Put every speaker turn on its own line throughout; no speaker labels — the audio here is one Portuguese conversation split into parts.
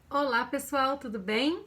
Olá pessoal, tudo bem?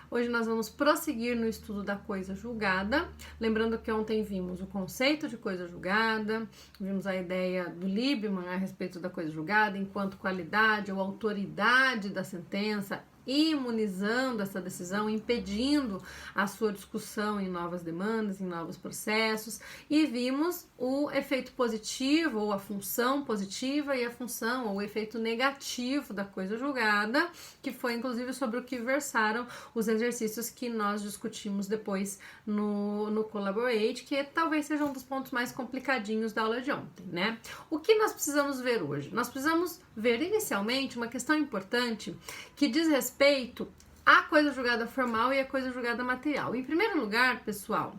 Hoje nós vamos prosseguir no estudo da coisa julgada. Lembrando que ontem vimos o conceito de coisa julgada, vimos a ideia do Liebman a respeito da coisa julgada enquanto qualidade ou autoridade da sentença, imunizando essa decisão, impedindo a sua discussão em novas demandas, em novos processos, e vimos o efeito positivo ou a função positiva e a função ou o efeito negativo da coisa julgada, que foi inclusive sobre o que versaram os exercícios que nós discutimos depois no Collaborate, que talvez seja um dos pontos mais complicadinhos da aula de ontem, né? O que nós precisamos ver hoje? Nós precisamos ver inicialmente uma questão importante que diz respeito à coisa julgada formal e à coisa julgada material. Em primeiro lugar, pessoal,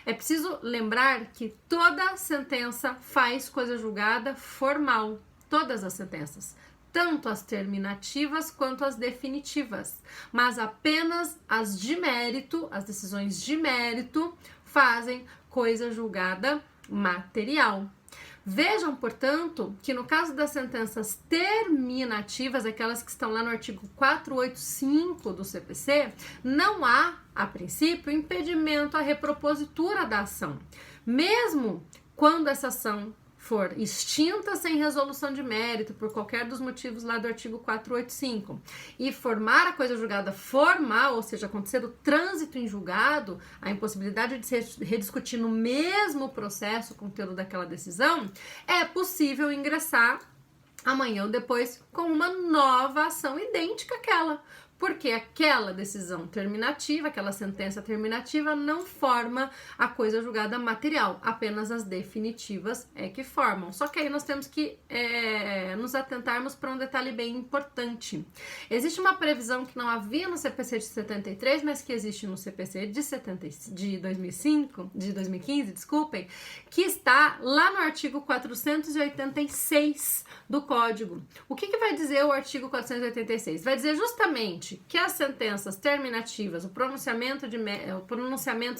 é preciso lembrar que toda sentença faz coisa julgada formal. Todas as sentenças. Tanto as terminativas quanto as definitivas. Mas apenas as de mérito, as decisões de mérito, fazem coisa julgada material. Vejam, portanto, que no caso das sentenças terminativas, aquelas que estão lá no artigo 485 do CPC, não há, a princípio, impedimento à repropositura da ação. Mesmo quando essa ação for extinta sem resolução de mérito, por qualquer dos motivos lá do artigo 485, e formar a coisa julgada formal, ou seja, acontecer o trânsito em julgado, a impossibilidade de se rediscutir no mesmo processo o conteúdo daquela decisão, é possível ingressar amanhã ou depois com uma nova ação idêntica àquela, porque aquela decisão terminativa, aquela sentença terminativa não forma a coisa julgada material, apenas as definitivas é que formam. Só que aí nós temos que nos atentarmos para um detalhe bem importante. Existe uma previsão que não havia no CPC de 73, mas que existe no CPC de 2015, desculpem, que está lá no artigo 486 do Código. O que vai dizer o artigo 486? Vai dizer justamente que as sentenças terminativas, o pronunciamento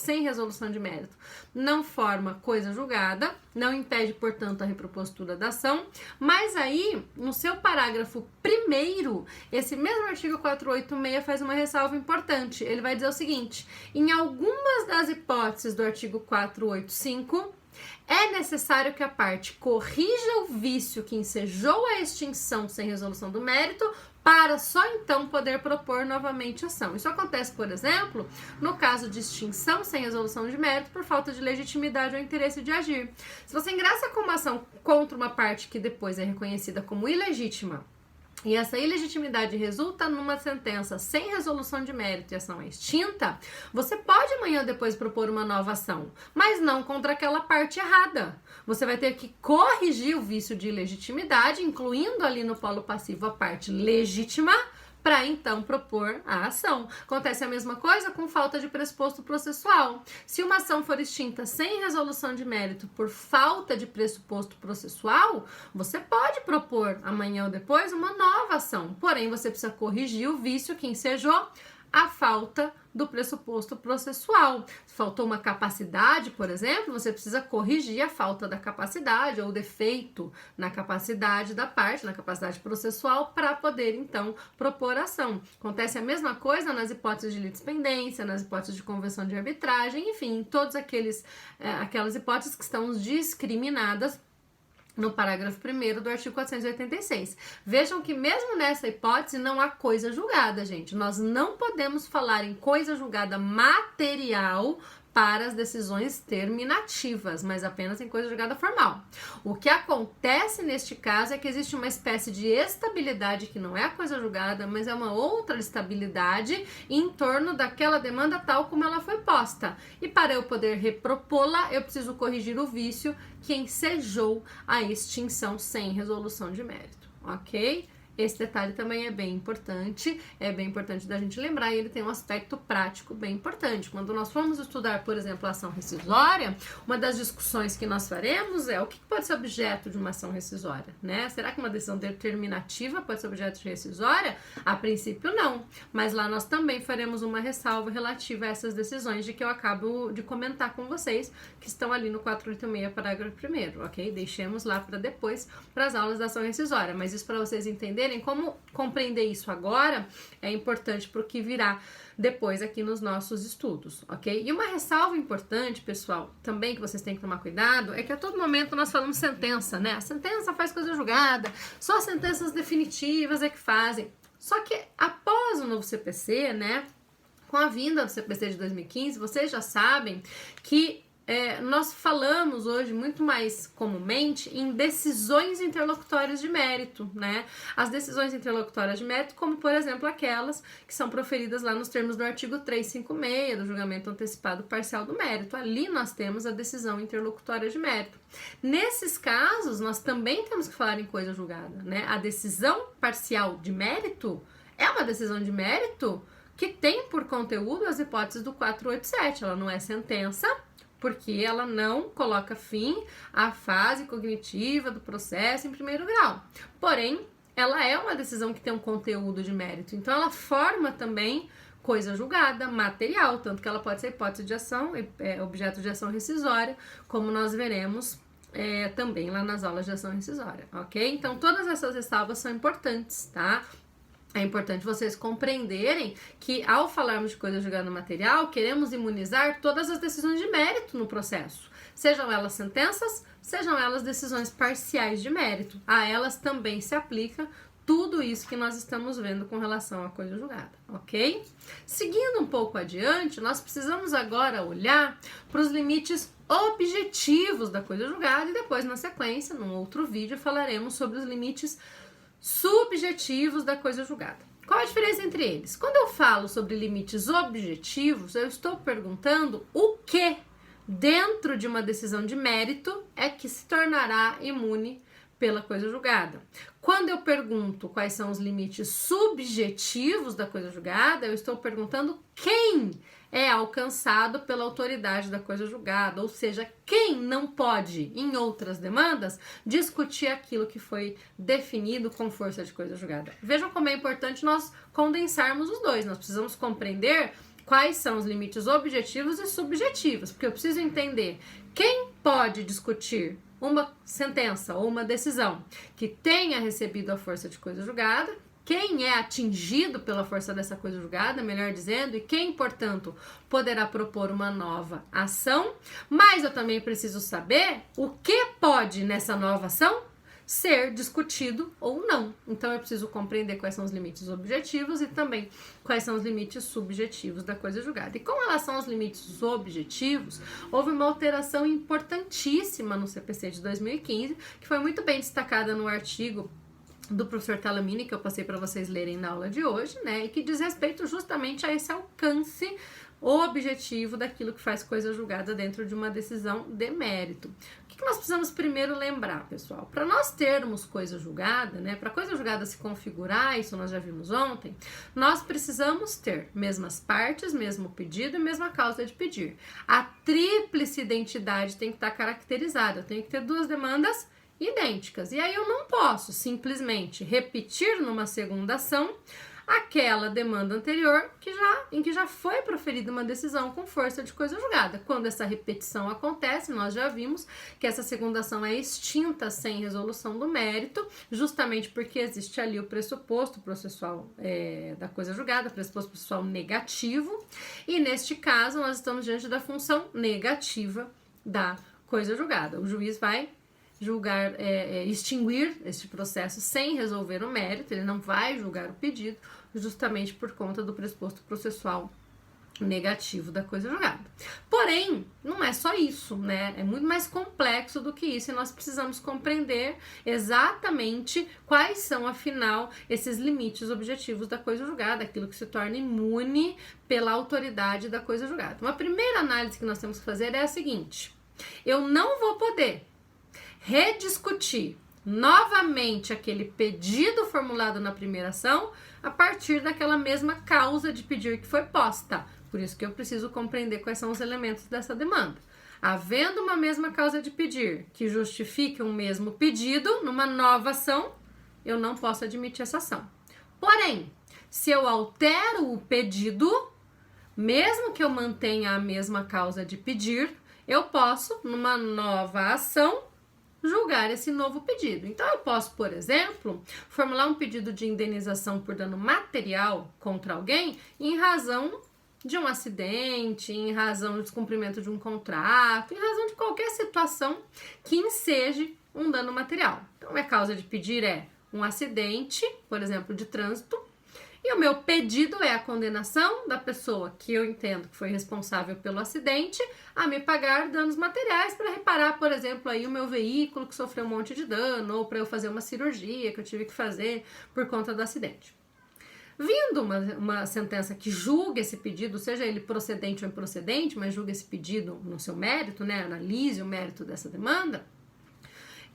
sem resolução de mérito, não forma coisa julgada, não impede, portanto, a repropositura da ação, mas aí, no seu parágrafo 1º, esse mesmo artigo 486 faz uma ressalva importante. Ele vai dizer o seguinte: em algumas das hipóteses do artigo 485, é necessário que a parte corrija o vício que ensejou a extinção sem resolução do mérito, para só então poder propor novamente ação. Isso acontece, por exemplo, no caso de extinção sem resolução de mérito por falta de legitimidade ou interesse de agir. Se você ingressa com uma ação contra uma parte que depois é reconhecida como ilegítima, e essa ilegitimidade resulta numa sentença sem resolução de mérito e ação é extinta, você pode amanhã ou depois propor uma nova ação, mas não contra aquela parte errada. Você vai ter que corrigir o vício de ilegitimidade, incluindo ali no polo passivo a parte legítima, para então propor a ação. Acontece a mesma coisa com falta de pressuposto processual. Se uma ação for extinta sem resolução de mérito por falta de pressuposto processual, você pode propor amanhã ou depois uma nova ação, porém você precisa corrigir o vício que ensejou a falta do pressuposto processual. Se faltou uma capacidade, por exemplo, você precisa corrigir a falta da capacidade ou o defeito na capacidade da parte, na capacidade processual, para poder, então, propor ação. Acontece a mesma coisa nas hipóteses de litispendência, nas hipóteses de convenção de arbitragem, enfim, todas aquelas hipóteses que estão discriminadas no parágrafo 1º do artigo 486. Vejam que mesmo nessa hipótese não há coisa julgada, gente. Nós não podemos falar em coisa julgada material para as decisões terminativas, mas apenas em coisa julgada formal. O que acontece neste caso é que existe uma espécie de estabilidade que não é a coisa julgada, mas é uma outra estabilidade em torno daquela demanda tal como ela foi posta. E para eu poder repropô-la, eu preciso corrigir o vício que ensejou a extinção sem resolução de mérito, ok? Esse detalhe também é bem importante da gente lembrar, e ele tem um aspecto prático bem importante. Quando nós formos estudar, por exemplo, a ação rescisória, uma das discussões que nós faremos é o que pode ser objeto de uma ação rescisória, né? Será que uma decisão determinativa pode ser objeto de rescisória? A princípio, não. Mas lá nós também faremos uma ressalva relativa a essas decisões de que eu acabo de comentar com vocês, que estão ali no 486, parágrafo 1º, ok? Deixemos lá para depois, para as aulas da ação rescisória. Mas isso para vocês entenderem compreenderem. Como compreender isso agora é importante para o que virá depois aqui nos nossos estudos, ok? E uma ressalva importante, pessoal, também que vocês têm que tomar cuidado, é que a todo momento nós falamos sentença, né? A sentença faz coisa julgada, só as sentenças definitivas é que fazem. Só que após o novo CPC, né, com a vinda do CPC de 2015, vocês já sabem que nós falamos hoje muito mais comumente em decisões interlocutórias de mérito, né? As decisões interlocutórias de mérito, como por exemplo aquelas que são proferidas lá nos termos do artigo 356 do julgamento antecipado parcial do mérito. Ali nós temos a decisão interlocutória de mérito. Nesses casos, nós também temos que falar em coisa julgada, né? A decisão parcial de mérito é uma decisão de mérito que tem por conteúdo as hipóteses do 487. Ela não é sentença, porque ela não coloca fim à fase cognitiva do processo em primeiro grau. Porém, ela é uma decisão que tem um conteúdo de mérito. Então, ela forma também coisa julgada, material, tanto que ela pode ser hipótese de ação, objeto de ação rescisória, como nós veremos também lá nas aulas de ação rescisória, ok? Então, todas essas ressalvas são importantes, tá? É importante vocês compreenderem que, ao falarmos de coisa julgada material, queremos imunizar todas as decisões de mérito no processo. Sejam elas sentenças, sejam elas decisões parciais de mérito. A elas também se aplica tudo isso que nós estamos vendo com relação à coisa julgada, ok? Seguindo um pouco adiante, nós precisamos agora olhar para os limites objetivos da coisa julgada e depois, na sequência, num outro vídeo, falaremos sobre os limites subjetivos da coisa julgada. Qual a diferença entre eles? Quando eu falo sobre limites objetivos, eu estou perguntando o que dentro de uma decisão de mérito é que se tornará imune pela coisa julgada. Quando eu pergunto quais são os limites subjetivos da coisa julgada, eu estou perguntando quem é alcançado pela autoridade da coisa julgada, ou seja, quem não pode, em outras demandas, discutir aquilo que foi definido com força de coisa julgada. Vejam como é importante nós condensarmos os dois. Nós precisamos compreender quais são os limites objetivos e subjetivos, porque eu preciso entender quem pode discutir uma sentença ou uma decisão que tenha recebido a força de coisa julgada, quem é atingido pela força dessa coisa julgada, melhor dizendo, e quem, portanto, poderá propor uma nova ação, mas eu também preciso saber o que pode nessa nova ação ser discutido ou não. Então eu preciso compreender quais são os limites objetivos e também quais são os limites subjetivos da coisa julgada. E com relação aos limites objetivos, houve uma alteração importantíssima no CPC de 2015, que foi muito bem destacada no artigo do professor Talamini, que eu passei para vocês lerem na aula de hoje, né, e que diz respeito justamente a esse alcance objetivo daquilo que faz coisa julgada dentro de uma decisão de mérito. O que nós precisamos primeiro lembrar, pessoal? Para nós termos coisa julgada, né, para coisa julgada se configurar, isso nós já vimos ontem, nós precisamos ter mesmas partes, mesmo pedido e mesma causa de pedir. A tríplice identidade tem que estar caracterizada, eu tenho que ter duas demandas idênticas. E aí eu não posso simplesmente repetir numa segunda ação aquela demanda anterior em que já foi proferida uma decisão com força de coisa julgada. Quando essa repetição acontece, nós já vimos que essa segunda ação é extinta sem resolução do mérito, justamente porque existe ali o pressuposto processual da coisa julgada, pressuposto processual negativo, e neste caso nós estamos diante da função negativa da coisa julgada. O juiz vai julgar, extinguir este processo sem resolver o mérito, ele não vai julgar o pedido, justamente por conta do pressuposto processual negativo da coisa julgada. Porém, não é só isso, né? É muito mais complexo do que isso e nós precisamos compreender exatamente quais são, afinal, esses limites objetivos da coisa julgada, aquilo que se torna imune pela autoridade da coisa julgada. Uma primeira análise que nós temos que fazer é a seguinte: eu não vou poder rediscutir novamente aquele pedido formulado na primeira ação a partir daquela mesma causa de pedir que foi posta. Por isso que eu preciso compreender quais são os elementos dessa demanda. Havendo uma mesma causa de pedir que justifique um mesmo pedido, numa nova ação, eu não posso admitir essa ação. Porém, se eu altero o pedido, mesmo que eu mantenha a mesma causa de pedir, eu posso, numa nova ação, julgar esse novo pedido. Então, eu posso, por exemplo, formular um pedido de indenização por dano material contra alguém em razão de um acidente, em razão do descumprimento de um contrato, em razão de qualquer situação que enseje um dano material. Então, minha causa de pedir é um acidente, por exemplo, de trânsito, e o meu pedido é a condenação da pessoa que eu entendo que foi responsável pelo acidente a me pagar danos materiais para reparar, por exemplo, aí o meu veículo que sofreu um monte de dano, ou para eu fazer uma cirurgia que eu tive que fazer por conta do acidente. Vindo uma sentença que julgue esse pedido, seja ele procedente ou improcedente, mas julgue esse pedido no seu mérito, né, analise o mérito dessa demanda,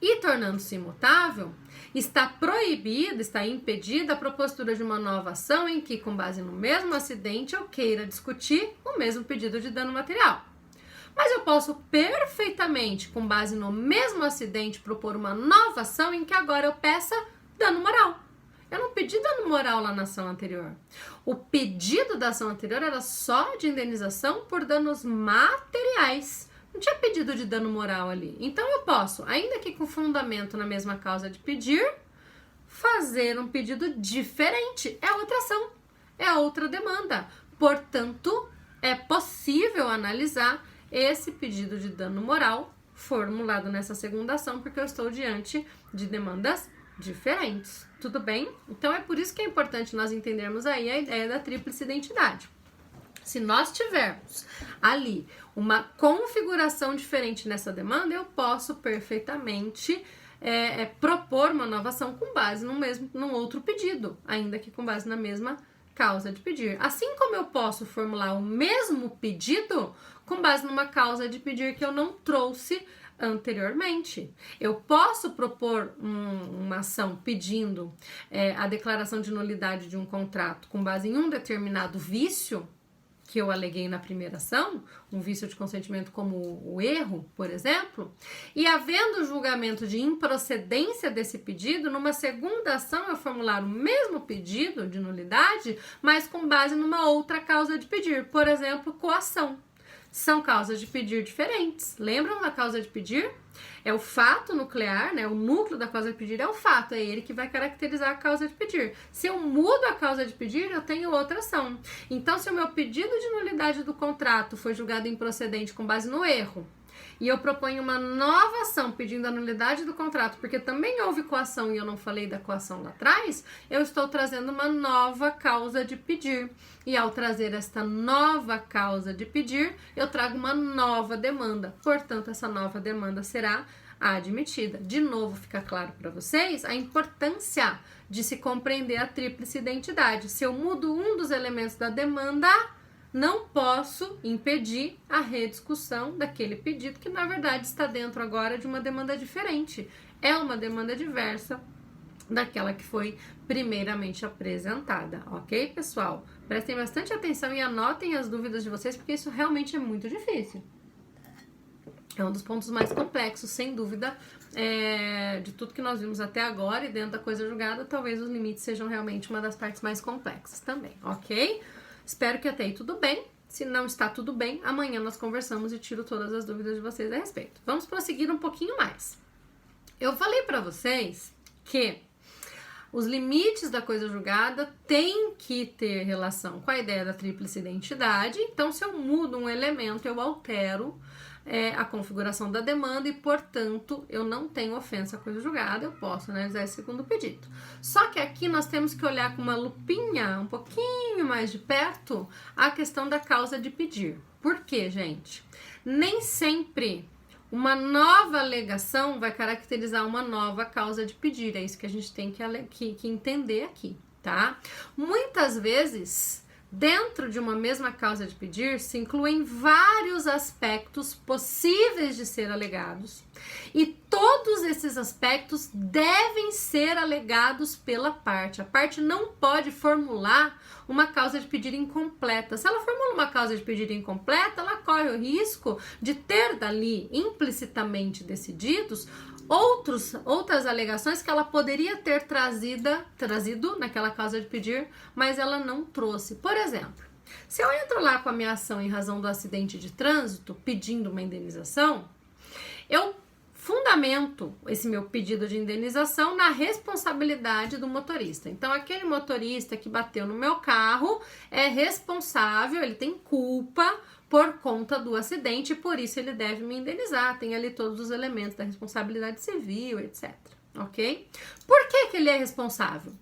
e tornando-se imutável, está proibida, está impedida a propositura de uma nova ação em que, com base no mesmo acidente, eu queira discutir o mesmo pedido de dano material. Mas eu posso perfeitamente, com base no mesmo acidente, propor uma nova ação em que agora eu peça dano moral. Eu não pedi dano moral lá na ação anterior. O pedido da ação anterior era só de indenização por danos materiais. Não tinha pedido de dano moral ali. Então eu posso, ainda que com fundamento na mesma causa de pedir, fazer um pedido diferente. É outra ação, é outra demanda. Portanto, é possível analisar esse pedido de dano moral formulado nessa segunda ação, porque eu estou diante de demandas diferentes. Tudo bem? Então é por isso que é importante nós entendermos aí a ideia da tríplice identidade. Se nós tivermos ali uma configuração diferente nessa demanda, eu posso perfeitamente propor uma nova ação com base num outro pedido, ainda que com base na mesma causa de pedir. Assim como eu posso formular o mesmo pedido com base numa causa de pedir que eu não trouxe anteriormente. Eu posso propor uma ação pedindo a declaração de nulidade de um contrato com base em um determinado vício que eu aleguei na primeira ação, um vício de consentimento como o erro, por exemplo, e havendo julgamento de improcedência desse pedido, numa segunda ação eu formular o mesmo pedido de nulidade, mas com base numa outra causa de pedir, por exemplo, coação. São causas de pedir diferentes. Lembram da causa de pedir? É o fato nuclear, né? O núcleo da causa de pedir é o fato, é ele que vai caracterizar a causa de pedir. Se eu mudo a causa de pedir, eu tenho outra ação. Então, se o meu pedido de nulidade do contrato foi julgado improcedente com base no erro, e eu proponho uma nova ação pedindo a nulidade do contrato, porque também houve coação e eu não falei da coação lá atrás, eu estou trazendo uma nova causa de pedir. E ao trazer esta nova causa de pedir, eu trago uma nova demanda. Portanto, essa nova demanda será admitida. De novo, fica claro para vocês a importância de se compreender a tríplice identidade. Se eu mudo um dos elementos da demanda, não posso impedir a rediscussão daquele pedido que, na verdade, está dentro agora de uma demanda diferente. É uma demanda diversa daquela que foi primeiramente apresentada, ok, pessoal? Prestem bastante atenção e anotem as dúvidas de vocês, porque isso realmente é muito difícil. É um dos pontos mais complexos, sem dúvida, de tudo que nós vimos até agora, e dentro da coisa julgada, talvez os limites sejam realmente uma das partes mais complexas também, ok? Espero que até aí tudo bem. Se não está tudo bem, amanhã nós conversamos e tiro todas as dúvidas de vocês a respeito. Vamos prosseguir um pouquinho mais. Eu falei para vocês que os limites da coisa julgada têm que ter relação com a ideia da tríplice identidade. Então, se eu mudo um elemento, eu altero a configuração da demanda e, portanto, eu não tenho ofensa à coisa julgada, eu posso analisar esse segundo pedido. Só que aqui nós temos que olhar com uma lupinha um pouquinho mais de perto a questão da causa de pedir. Por quê, gente? Nem sempre uma nova alegação vai caracterizar uma nova causa de pedir. É isso que a gente tem que entender aqui, tá? Muitas vezes, dentro de uma mesma causa de pedir, se incluem vários aspectos possíveis de ser alegados, e todos esses aspectos devem ser alegados pela parte. A parte não pode formular uma causa de pedir incompleta. Se ela formula uma causa de pedir incompleta, ela corre o risco de ter dali implicitamente decididos outras alegações que ela poderia ter trazido naquela causa de pedir, mas ela não trouxe. Por exemplo, se eu entro lá com a minha ação em razão do acidente de trânsito, pedindo uma indenização, eu fundamento esse meu pedido de indenização na responsabilidade do motorista. Então, aquele motorista que bateu no meu carro é responsável, ele tem culpa por conta do acidente e por isso ele deve me indenizar. Tem ali todos os elementos da responsabilidade civil, etc. Ok? Por que ele é responsável?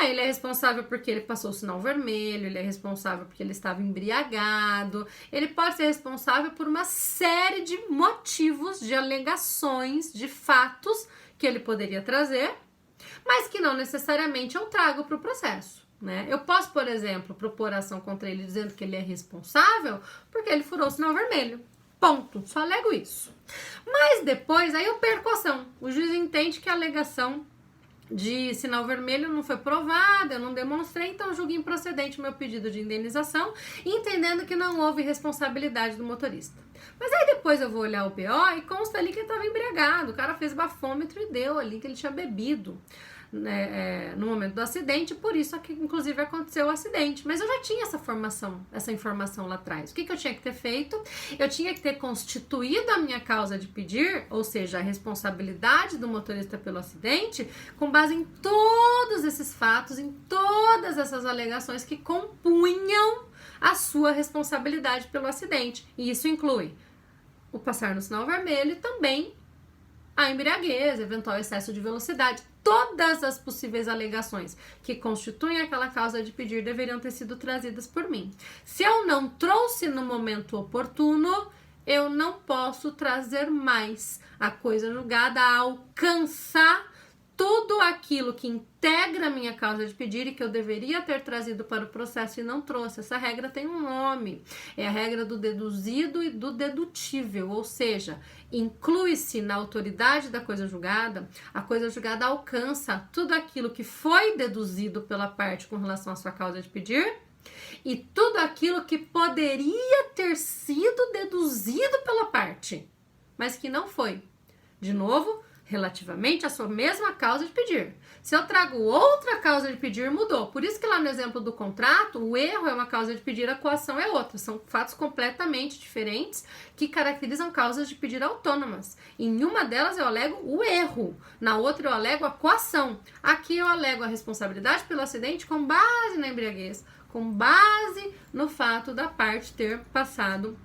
Ele é responsável porque ele passou o sinal vermelho, ele é responsável porque ele estava embriagado, ele pode ser responsável por uma série de motivos, de alegações, de fatos que ele poderia trazer, mas que não necessariamente eu trago para o processo, né? Eu posso, por exemplo, propor ação contra ele dizendo que ele é responsável porque ele furou o sinal vermelho. Ponto. Só alego isso. Mas depois, aí eu perco a ação. O juiz entende que a alegação de sinal vermelho não foi provada, eu não demonstrei, então eu julgo improcedente o meu pedido de indenização, entendendo que não houve responsabilidade do motorista. Mas aí depois eu vou olhar o BO e consta ali que ele estava embriagado, o cara fez bafômetro e deu ali que ele tinha bebido, né, no momento do acidente, por isso que inclusive aconteceu o acidente. Mas eu já tinha essa informação lá atrás. O que eu tinha que ter feito? Eu tinha que ter constituído a minha causa de pedir, ou seja, a responsabilidade do motorista pelo acidente, com base em todos esses fatos, em todas essas alegações que compunham a sua responsabilidade pelo acidente. E isso inclui o passar no sinal vermelho e também a embriaguez, eventual excesso de velocidade. Todas as possíveis alegações que constituem aquela causa de pedir deveriam ter sido trazidas por mim. Se eu não trouxe no momento oportuno, eu não posso trazer mais. A coisa julgada alcança tudo aquilo que integra a minha causa de pedir e que eu deveria ter trazido para o processo e não trouxe. Essa regra tem um nome, é a regra do deduzido e do dedutível, ou seja, inclui-se na autoridade da coisa julgada, a coisa julgada alcança tudo aquilo que foi deduzido pela parte com relação à sua causa de pedir e tudo aquilo que poderia ter sido deduzido pela parte, mas que não foi. De novo, relativamente à sua mesma causa de pedir. Se eu trago outra causa de pedir, mudou. Por isso que lá no exemplo do contrato, o erro é uma causa de pedir, a coação é outra. São fatos completamente diferentes que caracterizam causas de pedir autônomas. Em uma delas eu alego o erro, na outra eu alego a coação. Aqui eu alego a responsabilidade pelo acidente com base na embriaguez, com base no fato da parte ter passado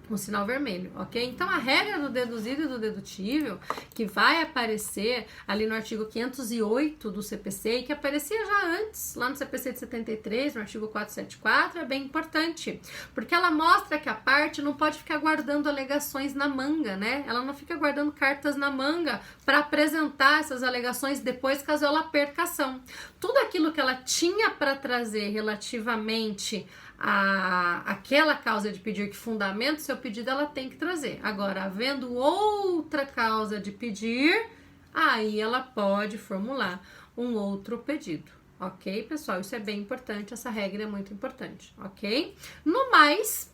um sinal vermelho, ok? Então, a regra do deduzido e do dedutível, que vai aparecer ali no artigo 508 do CPC, e que aparecia já antes, lá no CPC de 73, no artigo 474, é bem importante, porque ela mostra que a parte não pode ficar guardando alegações na manga, né? Ela não fica guardando cartas na manga para apresentar essas alegações depois, caso ela perca a ação. Tudo aquilo que ela tinha para trazer relativamente aquela causa de pedir que fundamenta o seu pedido, ela tem que trazer. Agora, havendo outra causa de pedir, aí ela pode formular um outro pedido, ok, pessoal? Isso é bem importante, essa regra é muito importante, ok? No mais,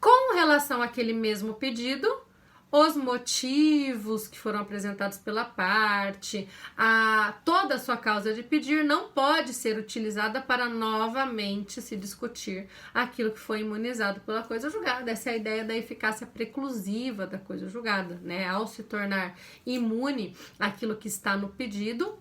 com relação àquele mesmo pedido, os motivos que foram apresentados pela parte, toda a sua causa de pedir não pode ser utilizada para novamente se discutir aquilo que foi imunizado pela coisa julgada. Essa é a ideia da eficácia preclusiva da coisa julgada, né? Ao se tornar imune aquilo que está no pedido,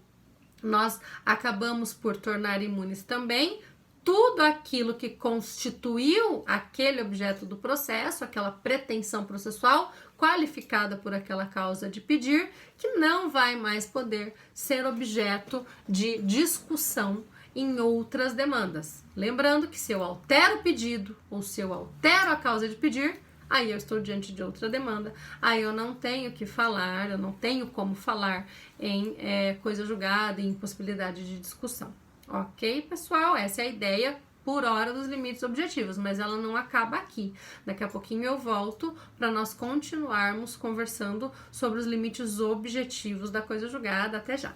nós acabamos por tornar imunes também tudo aquilo que constituiu aquele objeto do processo, aquela pretensão processual qualificada por aquela causa de pedir, que não vai mais poder ser objeto de discussão em outras demandas. Lembrando que se eu altero o pedido ou se eu altero a causa de pedir, aí eu estou diante de outra demanda, aí eu não tenho que falar, eu não tenho como falar em coisa julgada, em possibilidade de discussão. Ok, pessoal? Essa é a ideia por hora dos limites objetivos, mas ela não acaba aqui. Daqui a pouquinho eu volto para nós continuarmos conversando sobre os limites objetivos da coisa julgada. Até já!